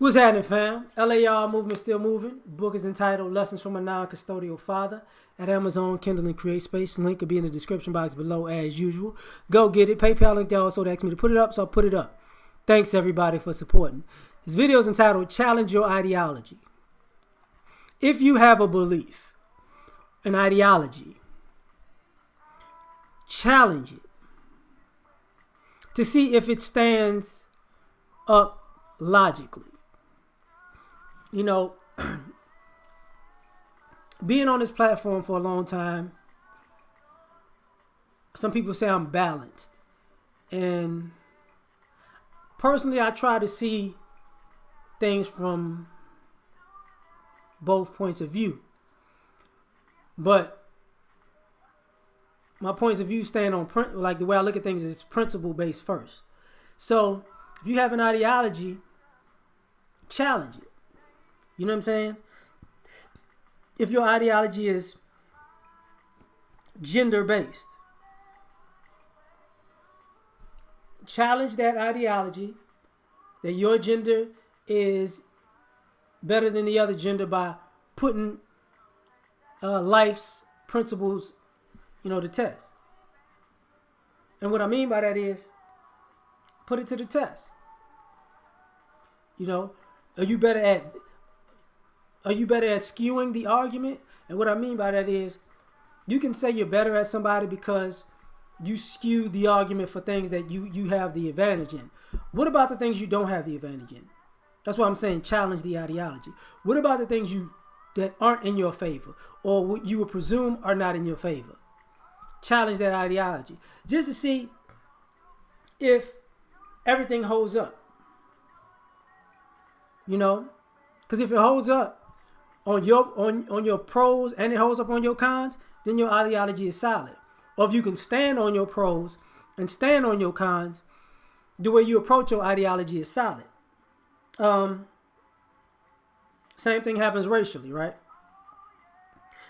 What's happening, fam? L.A.R. movement still moving. Book is entitled Lessons from a Non-Custodial Father at Amazon, Kindle, and Create Space. Link will be in the description box below as usual. Go get it. PayPal link there also to ask me to put it up, so I'll put it up. Thanks, everybody, for supporting. This video is entitled Challenge Your Ideology. If you have a belief, an ideology, challenge it to see if it stands up logically. You know, being on this platform for a long time, some people say I'm balanced. And personally, I try to see things from both points of view. But my points of view stand on, like the way I look at things is principle based first. So if you have an ideology, challenge it. You know what I'm saying? If your ideology is gender-based, challenge that ideology that your gender is better than the other gender by putting life's principles, to test. And what I mean by that is put it to the test. Are you better at skewing the argument? And what I mean by that is you can say you're better at somebody because you skew the argument for things that you have the advantage in. What about the things you don't have the advantage in? That's why I'm saying challenge the ideology. What about the things that aren't in your favor or what you would presume are not in your favor? Challenge that ideology just to see if everything holds up. Because if it holds up on your pros and it holds up on your cons, then your ideology is solid. Or if you can stand on your pros and stand on your cons, the way you approach your ideology is solid. Same thing happens racially, right?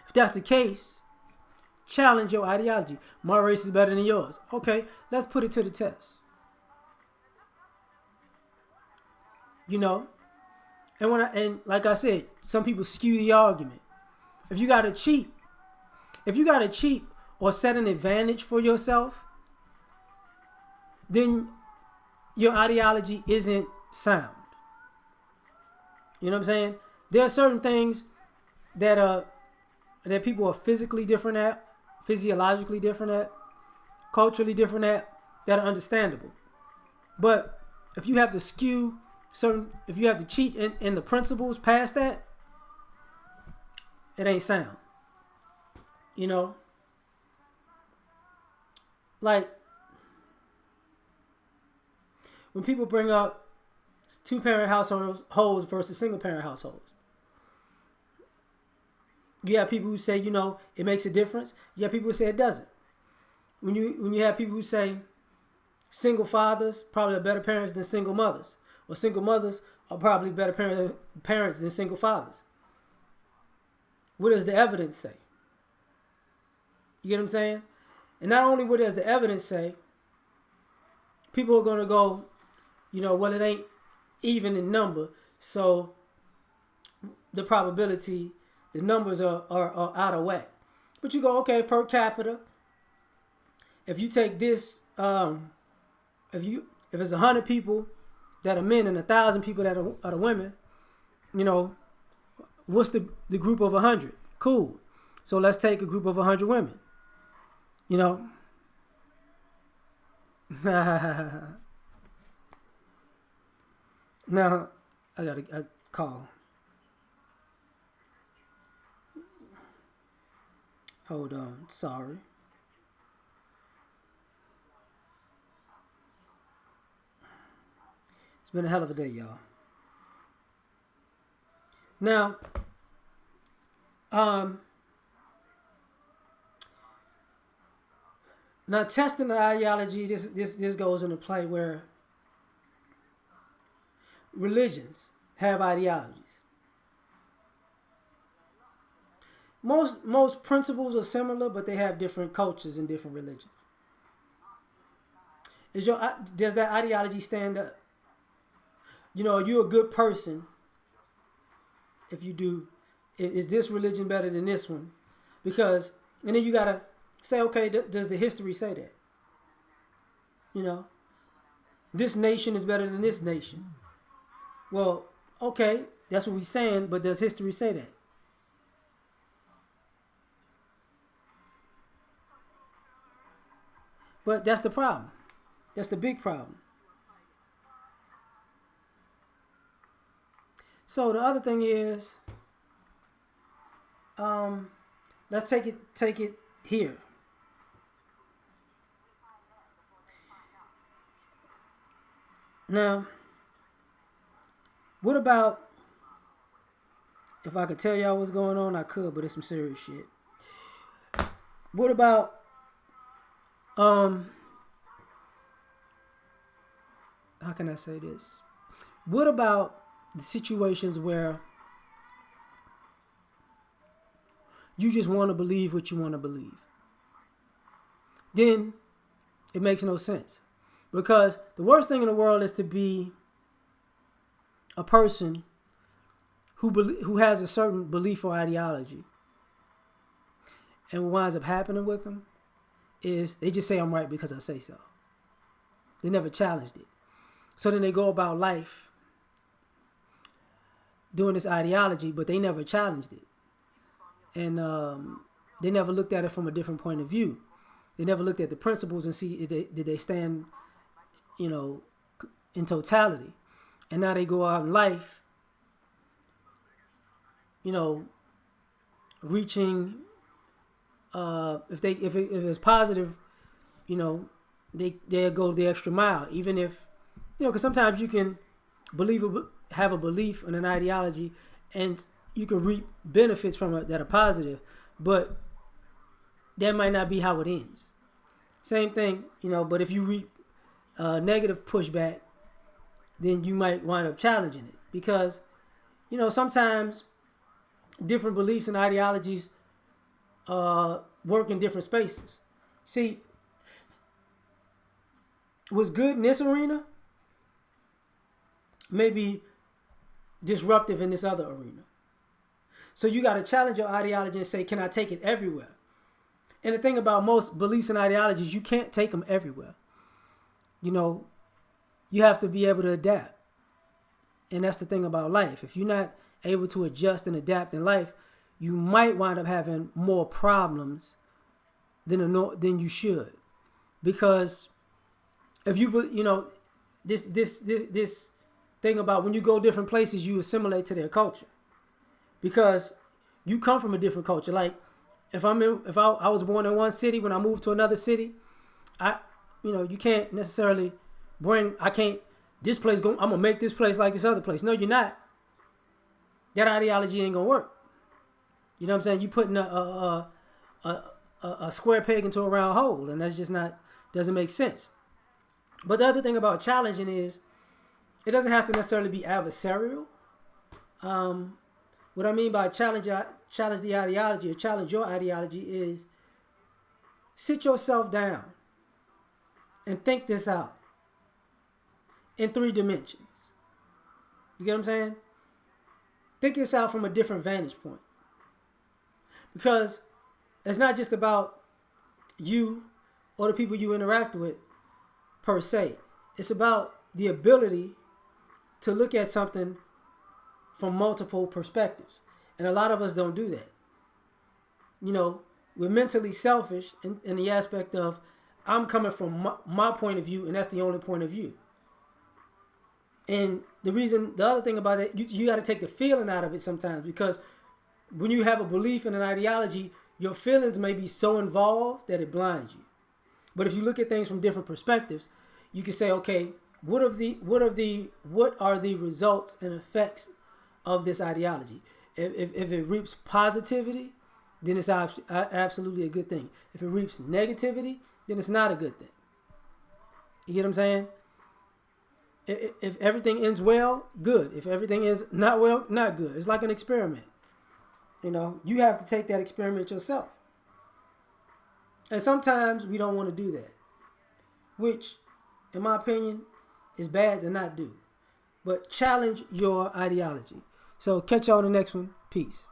If that's the case, challenge your ideology. My race is better than yours. Okay, let's put it to the test. And like I said, some people skew the argument. If you gotta cheat or set an advantage for yourself, then your ideology isn't sound. You know what I'm saying? There are certain things that people are physically different at, physiologically different at, culturally different at, that are understandable. But if you have to if you have to cheat in the principles past that, it ain't sound. Like when people bring up 2-parent households versus single-parent households, you have people who say, it makes a difference. You have people who say it doesn't. When you have people who say single fathers probably are better parents than single mothers, or single mothers are probably better parents than single fathers. What does the evidence say? You get what I'm saying? And not only what does the evidence say, people are going to go, well, it ain't even in number, so the probability, the numbers are out of whack. But you go, okay, per capita, if you take this, if it's 100 people that are men and 1,000 people that are women, what's the group of 100? Cool. So let's take a group of 100 women. Now, I got a call. Hold on. Sorry. It's been a hell of a day, y'all. Now, testing the ideology, this goes into play where religions have ideologies. Most principles are similar, but they have different cultures and different religions. Does that ideology stand up? you're a good person if you do. Is this religion better than this one? Because, and then you gotta say, okay, does the history say that? You know, this nation is better than this nation. Well, okay, that's what we're saying, but does history say that? But that's the problem. That's the big problem. So the other thing is, um, let's take it here. Now, what about if I could tell y'all what's going on? I could, but it's some serious shit. What about um? How can I say this? What about the situations where you just want to believe what you want to believe? Then it makes no sense. Because the worst thing in the world is to be a person who has a certain belief or ideology. And what winds up happening with them is they just say I'm right because I say so. They never challenged it. So then they go about life doing this ideology, but they never challenged it. And they never looked at it from a different point of view. They never looked at the principles and see did they stand, in totality. And now they go out in life, reaching. If it's positive, they'll go the extra mile, even if because sometimes you can have a belief and an ideology, and you can reap benefits from it that are positive, but that might not be how it ends. Same thing, but if you reap negative pushback, then you might wind up challenging it because, sometimes different beliefs and ideologies work in different spaces. See, what's good in this arena may be disruptive in this other arena. So you got to challenge your ideology and say, can I take it everywhere? And the thing about most beliefs and ideologies, you can't take them everywhere. You have to be able to adapt. And that's the thing about life. If you're not able to adjust and adapt in life, you might wind up having more problems than you should. Because if this thing about when you go different places, you assimilate to their culture. Because you come from a different culture. Like if I was born in one city, when I moved to another city, you can't necessarily this place I'm gonna make this place like this other place. No, you're not. That ideology ain't gonna work. You know what I'm saying? You putting a square peg into a round hole, and that's just doesn't make sense. But the other thing about challenging is it doesn't have to necessarily be adversarial. What I mean by challenge the ideology or challenge your ideology is sit yourself down and think this out in 3 dimensions. You get what I'm saying? Think this out from a different vantage point. Because it's not just about you or the people you interact with per se. It's about the ability to look at something from multiple perspectives. And a lot of us don't do that. We're mentally selfish in the aspect of I'm coming from my point of view, and that's the only point of view. And the other thing about it, you got to take the feeling out of it sometimes, because when you have a belief and an ideology, your feelings may be so involved that it blinds you. But if you look at things from different perspectives, you can say, okay, what are the results and effects of this ideology? If it reaps positivity, then it's absolutely a good thing. If it reaps negativity, then it's not a good thing. You get what I'm saying? If everything ends well, good. If everything is not well, not good. It's like an experiment. You have to take that experiment yourself. And sometimes we don't want to do that, which, in my opinion, is bad to not do. but challenge your ideology. So catch y'all on the next one. Peace.